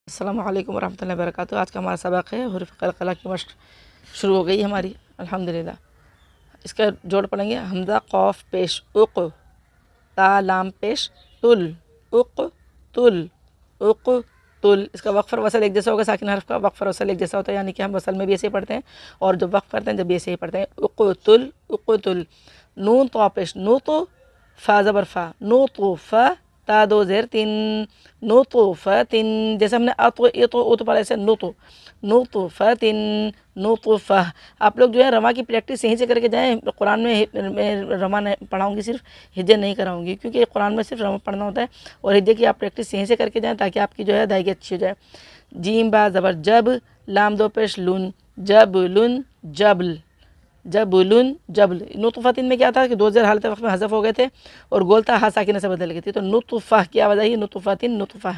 अस्सलामु अलैकुम वरहमतुल्लाहि वबरकातुहू। आज का हमारा सबक है हुरूफ़ क़लक़ला की मश्क शुरू हो गई हमारी अल्हम्दुलिल्लाह। इसका जोड़ पढ़ेंगे। हमज़ा क़ाफ़ पेश उक़, ता लाम पेश तुल, उक़ तुल, उक़ तुल। इसका वक़्फ़ और वसल एक जैसा होगा। साकिन हर्फ का वक़्फ़ और वसल एक जैसा होता है, यानी कि हम वसल में भी ऐसे ही पढ़ते हैं और जब वक़्फ़ करते हैं जब भी ऐसे ही पढ़ते हैं। उक़ तुल, उक़ तुल। नून तो पेश नो तो, फ़ा ज़बर फ़ा, नो तो फ़ा, ता दो ज़ेर तीन, नो तो फ़तिन। जैसे हमने ये तो पढ़ा, ऐसे नो तो फ़तिन, नो तो फ़ह। आप लोग जो है रमा की प्रैक्टिस यहीं से करके जाएँ। कुरान में मैं रमा नहीं पढ़ाऊँगी, सिर्फ हिज्जे नहीं कराऊँगी, क्योंकि कुरान में सिर्फ रमा पढ़ना होता है और हिज्जे की आप प्रैक्टिस यहीं से करके जाएँ ताकि आपकी जो है अदायगी अच्छी हो जाए। जीम बा ज़बर जब, लाम दो पेश लुन, जब लुन जबल, जबुलुन जबल। नुतफ़तिन में क्या था कि दो ज़ेर हालत वक्त में हज़फ हो गए थे और गोलता हा साकिन से बदल गई थी, तो नुतफ़ा की आवाज़ आई, नुतफ़तिन नुतफ़ा।